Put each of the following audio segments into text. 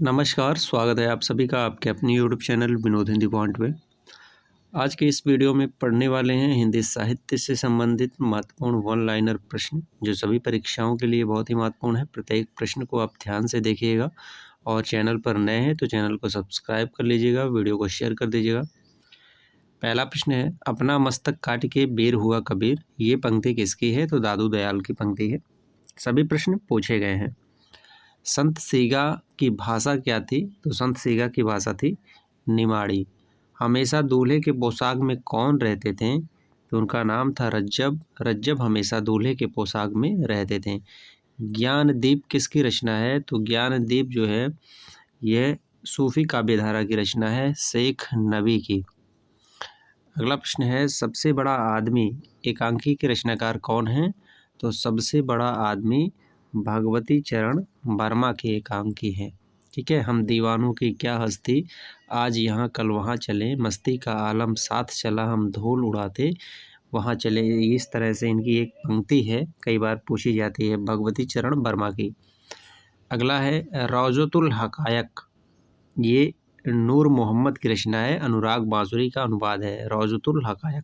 नमस्कार, स्वागत है आप सभी का आपके अपने YouTube channel Vinod Hindi point में। आज के इस वीडियो में पढ़ने वाले हैं हिंदी साहित्य से संबंधित महत्वपूर्ण वन लाइनर प्रश्न, जो सभी परीक्षाओं के लिए बहुत ही महत्वपूर्ण है। प्रत्येक प्रश्न को आप ध्यान से देखिएगा और चैनल पर नए हैं तो चैनल को सब्सक्राइब कर लीजिएगा, वीडियो को शेयर कर दीजिएगा। पहला प्रश्न है, अपना मस्तक काट के बेर हुआ कबीर, ये पंक्ति किसकी है? तो दादू दयाल की पंक्ति है। सभी प्रश्न पूछे गए हैं। संत सीगा की भाषा क्या थी? तो संत सीगा की भाषा थी निमाड़ी। हमेशा दूल्हे के पोशाक में कौन रहते थे? तो उनका नाम था रज्जब। रज्जब हमेशा दूल्हे के पोशाक में रहते थे। ज्ञानदीप किसकी रचना है? तो ज्ञानदीप जो है यह सूफी काव्यधारा की रचना है, शेख नबी की। अगला प्रश्न है, सबसे बड़ा आदमी एकांकी के रचनाकार कौन है? तो सबसे बड़ा आदमी भगवती चरण वर्मा के एकांकी हैं। ठीक है। हम दीवानों की क्या हस्ती, आज यहाँ कल वहाँ चले, मस्ती का आलम साथ चला, हम धूल उड़ाते वहाँ चले। इस तरह से इनकी एक पंक्ति है, कई बार पूछी जाती है, भगवती चरण वर्मा की। अगला है रौजतुल हकायक, ये नूर मोहम्मद की रचना है, अनुराग बांसुरी का अनुवाद है रौजतुल हकायक।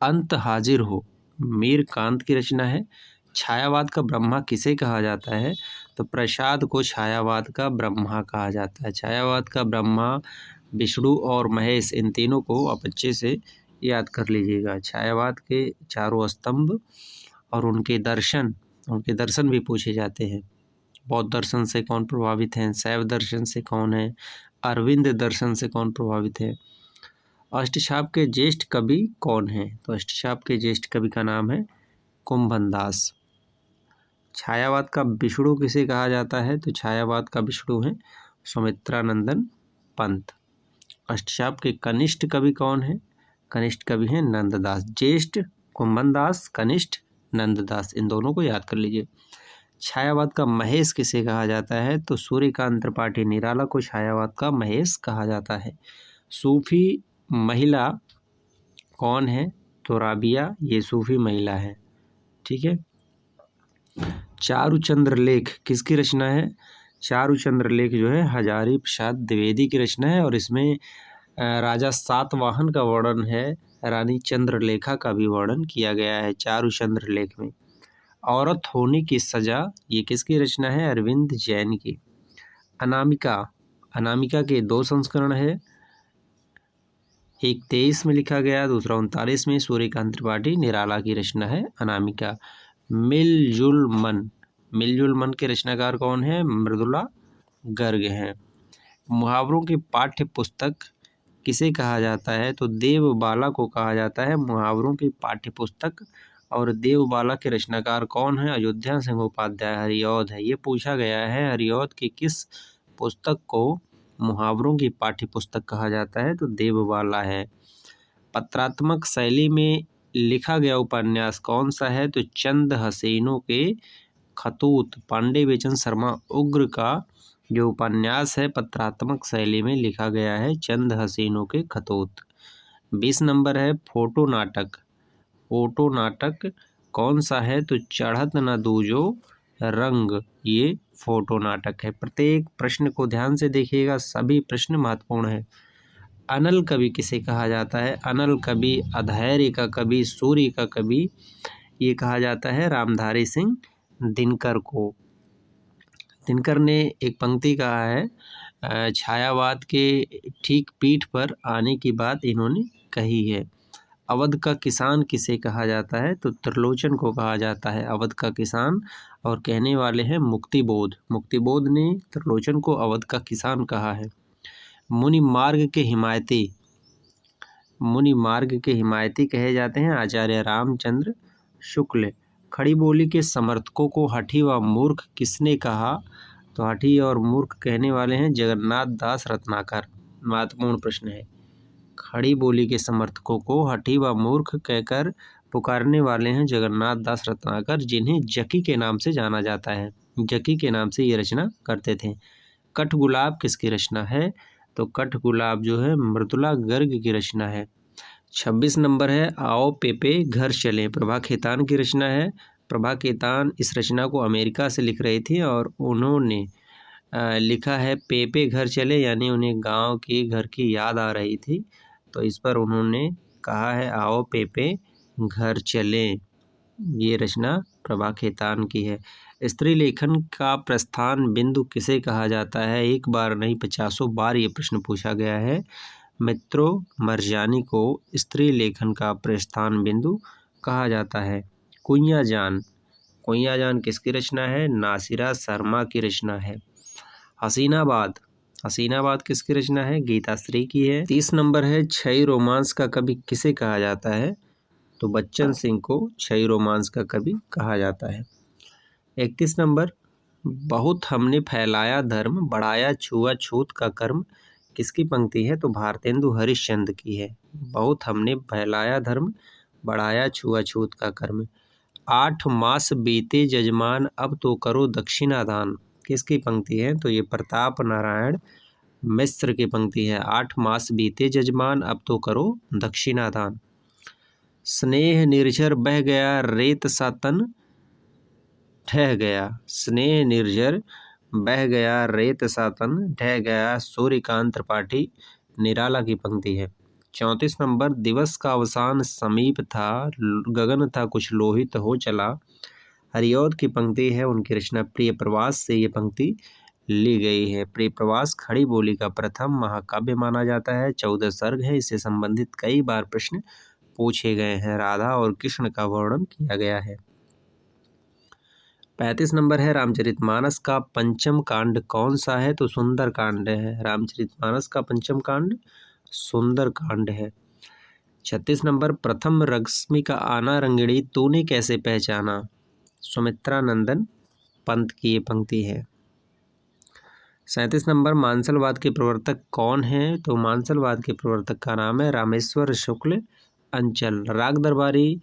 अंत हाजिर हो, मीर कांत की रचना है। छायावाद का ब्रह्मा किसे कहा जाता है? तो प्रसाद को छायावाद का ब्रह्मा कहा जाता है। छायावाद का ब्रह्मा विष्णु और महेश, इन तीनों को आप अच्छे से याद कर लीजिएगा। छायावाद के चारों स्तंभ और उनके दर्शन भी पूछे जाते हैं। बौद्ध दर्शन से कौन प्रभावित हैं? शैव दर्शन से कौन है? अरविंद दर्शन से कौन प्रभावित है? अष्टछाप के ज्येष्ठ कवि कौन है? तो अष्टछाप के ज्येष्ठ कवि का नाम है कुंभनदास। छायावाद का विष्णु किसे कहा जाता है? तो छायावाद का विष्णु है सुमित्रानंदन पंत। अष्टछाप के कनिष्ठ कवि कौन है? कनिष्ठ कवि हैं नंददास। ज्येष्ठ कुंभनदास, कनिष्ठ नंददास, इन दोनों को याद कर लीजिए। छायावाद का महेश किसे कहा जाता है? तो सूर्यकांत त्रिपाठी निराला को छायावाद का महेश कहा जाता है। सूफी महिला कौन है? तो राबिया, ये सूफी महिला है। ठीक है। चारुचंद्र लेख किसकी रचना है? चारुचंद्र लेख जो है हजारी प्रसाद द्विवेदी की रचना है और इसमें राजा सातवाहन का वर्णन है, रानी चंद्रलेखा का भी वर्णन किया गया है चारुचंद्र लेख में। औरत होने की सजा, ये किसकी रचना है? अरविंद जैन की। अनामिका, अनामिका के 2 संस्करण है, एक 23 में लिखा गया, दूसरा 39 में। सूर्यकांत त्रिपाठी निराला की रचना है अनामिका। मिलजुल मन, मिलजुल मन के रचनाकार कौन है? मृदुला गर्ग हैं। मुहावरों की पाठ्य पुस्तक किसे कहा जाता है? तो देवबाला को कहा जाता है मुहावरों की पाठ्य पुस्तक। और देवबाला के रचनाकार कौन है? अयोध्या सिंह उपाध्याय, हरिऔध है। ये पूछा गया है, हरिऔध की किस पुस्तक को मुहावरों की पाठ्य पुस्तक कहा जाता है? तो देवबाला है। पत्रात्मक शैली में लिखा गया उपन्यास कौन सा है? तो चंद हसीनों के खतूत, पांडे बेचन शर्मा उग्र का जो उपन्यास है पत्रात्मक शैली में लिखा गया है, चंद हसीनों के खतूत। 20 नंबर है फोटो नाटक। फोटो नाटक कौन सा है? तो चढ़त न दूजो रंग, ये फोटो नाटक है। प्रत्येक प्रश्न को ध्यान से देखिएगा, सभी प्रश्न महत्वपूर्ण है। अनल कवि किसे कहा जाता है? अनल कवि, अधैर्य का कवि, सूर्य का कवि, ये कहा जाता है रामधारी सिंह दिनकर को। दिनकर ने एक पंक्ति कहा है, छायावाद के ठीक पीठ पर आने की बात इन्होंने कही है। अवध का किसान किसे कहा जाता है? तो त्रिलोचन को कहा जाता है अवध का किसान, और कहने वाले हैं मुक्तिबोध। मुक्तिबोध ने त्रिलोचन को अवध का किसान कहा है। मुनि मार्ग के हिमायती कहे जाते हैं आचार्य रामचंद्र शुक्ल। खड़ी बोली के समर्थकों को हठी व मूर्ख किसने कहा? तो हठी और मूर्ख कहने वाले हैं जगन्नाथ दास रत्नाकर। महत्वपूर्ण प्रश्न है। खड़ी बोली के समर्थकों को हठी व मूर्ख कहकर पुकारने वाले हैं जगन्नाथ दास रत्नाकर, जिन्हें जकी के नाम से जाना जाता है। जकी के नाम से ये रचना करते थे। कठगुलाब किसकी रचना है? तो कठगुलाब जो है मृदुला गर्ग की रचना है। 26 नंबर है आओ पेपे घर चले, प्रभा खेतान की रचना है। प्रभा खेतान इस रचना को अमेरिका से लिख रही थी और उन्होंने लिखा है पेपे घर चले, यानी उन्हें गांव के घर की याद आ रही थी, तो इस पर उन्होंने कहा है आओ पेपे घर चले। ये रचना प्रभा खेतान की है। स्त्री लेखन का प्रस्थान बिंदु किसे कहा जाता है? एक बार नहीं 50 बार ये प्रश्न पूछा गया है। मित्रों मरजानी को स्त्री लेखन का प्रस्थान बिंदु कहा जाता है। कुइयाँ जान किसकी रचना है? नासिरा शर्मा की रचना है। हसीनाबाद किसकी रचना है? गीताश्री की है। 30 नंबर है छई रोमांस का कवि किसे कहा जाता है? तो बच्चन सिंह को छई रोमांस का कवि कहा जाता है। 31 नंबर, बहुत हमने फैलाया धर्म बढ़ाया छुआछूत का कर्म किसकी पंक्ति है? तो भारतेंदु हरिश्चंद्र की है। बहुत हमने फैलाया धर्म बढ़ाया छुआछूत का कर्म। 8 मास बीते जजमान अब तो करो दक्षिणादान किसकी पंक्ति है? तो ये प्रताप नारायण मिश्र की पंक्ति है। 8 मास बीते जजमान अब तो करो दक्षिणादान। स्नेह निर्झर बह गया रेत सा तन ढह गया। स्नेह निर्झर बह गया रेत सा तन ढह गया सूर्यकांत त्रिपाठी निराला की पंक्ति है। 34 नंबर, दिवस का अवसान समीप था गगन था कुछ लोहित हो चला हरिऔध की पंक्ति है। उनकी रचना प्रिय प्रवास से ये पंक्ति ली गई है। प्रिय प्रवास खड़ी बोली का प्रथम महाकाव्य माना जाता है। 14 सर्ग है, इससे संबंधित कई बार प्रश्न पूछे गए हैं। राधा और कृष्ण का वर्णन किया गया है। 35 नंबर है रामचरितमानस का पंचम कांड कौन सा है? तो सुंदर कांड है। रामचरितमानस का पंचम कांड सुंदर कांड है। 36 नंबर, प्रथम रश्मि का आना रंगिणी तूने कैसे पहचाना? सुमित्रा नंदन पंत की ये पंक्ति है। 37 नंबर, मानसलवाद के प्रवर्तक कौन है? तो मानसलवाद के प्रवर्तक का नाम है रामेश्वर शुक्ल अंचल। राग दरबारी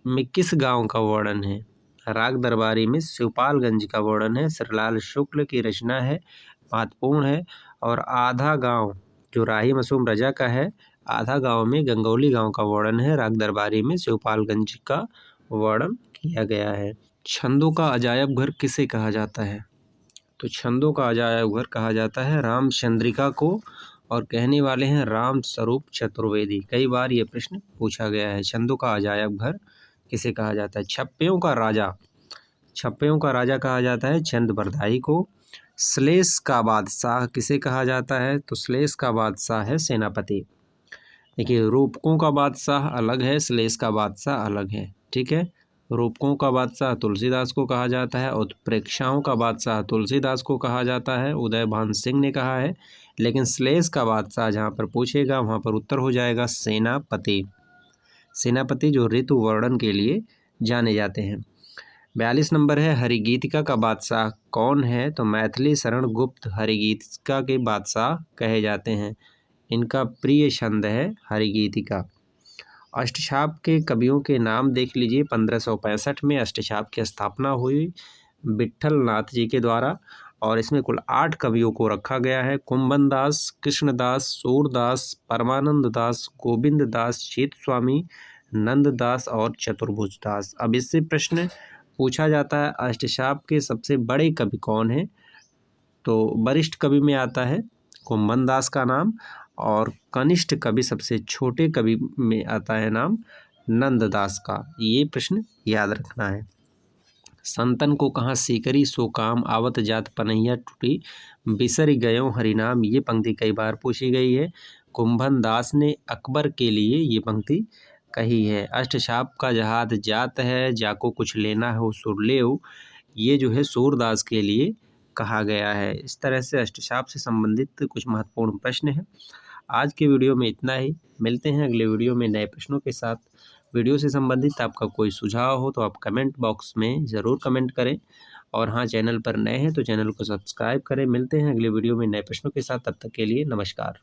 में किस गांव का वर्णन है? राग दरबारी में शिवपालगंज का वर्णन है। श्रीलाल शुक्ल की रचना है, महत्वपूर्ण है। और आधा गांव जो राही मासूम रजा का है, आधा गांव में गंगौली गांव का वर्णन है। राग दरबारी में शिवपालगंज का वर्णन किया गया है। छंदों का अजायब घर किसे कहा जाता है? तो छंदों का अजायब घर कहा जाता है रामचंद्रिका को, और कहने वाले हैं राम स्वरूप चतुर्वेदी। कई बार ये प्रश्न पूछा गया है। छंदों का अजायब घर किसे कहा जाता है? छप्पयों का राजा कहा जाता है चंद बरदाई को। श्लेष का बादशाह किसे कहा जाता है? तो श्लेष का बादशाह है सेनापति। देखिए, रूपकों का बादशाह अलग है, श्लेष का बादशाह अलग है। ठीक है, रूपकों का बादशाह तुलसीदास को कहा जाता है, उत्प्रेक्षाओं का बादशाह तुलसीदास को कहा जाता है, उदयभान सिंह ने कहा है। लेकिन श्लेष का बादशाह जहाँ पर पूछेगा वहाँ पर उत्तर हो जाएगा सेनापति। सेनापति जो ऋतु वर्णन के लिए जाने जाते हैं। 42 नंबर है हरिगीतिका का बादशाह कौन है? तो मैथिली शरण गुप्त हरिगीतिका के बादशाह कहे जाते हैं। इनका प्रिय छंद है हरिगीतिका। अष्टछाप के कवियों के नाम देख लीजिए। 1565 में अष्टछाप की स्थापना हुई विट्ठल नाथ जी के द्वारा, और इसमें कुल 8 कवियों को रखा गया है। कुंभन दास, कृष्णदास, सूरदास, परमानंद दास, गोविंद दास, चेत स्वामी, नंददास और चतुर्भुज दास। अब इससे प्रश्न पूछा जाता है अष्टछाप के सबसे बड़े कवि कौन है? तो वरिष्ठ कवि में आता है कुंभन दास का नाम, और कनिष्ठ कवि सबसे छोटे कवि में आता है नाम नंददास का। ये प्रश्न याद रखना है। संतन को कहाँ सीकरी सो काम आवत जात पनैया टूटी बिसर गयो हरिनाम। ये पंक्ति कई बार पूछी गई है। कुंभन दास ने अकबर के लिए ये पंक्ति कही है। अष्टछाप का जहाद जात है जाको कुछ लेना हो सुर लेओ, ये जो है सूरदास के लिए कहा गया है। इस तरह से अष्टछाप से संबंधित कुछ महत्वपूर्ण प्रश्न हैं। आज के वीडियो में इतना ही। मिलते हैं अगले वीडियो में नए प्रश्नों के साथ। वीडियो से संबंधित आपका कोई सुझाव हो तो आप कमेंट बॉक्स में ज़रूर कमेंट करें, और हाँ, चैनल पर नए हैं तो चैनल को सब्सक्राइब करें। मिलते हैं अगले वीडियो में नए प्रश्नों के साथ, तब तक के लिए नमस्कार।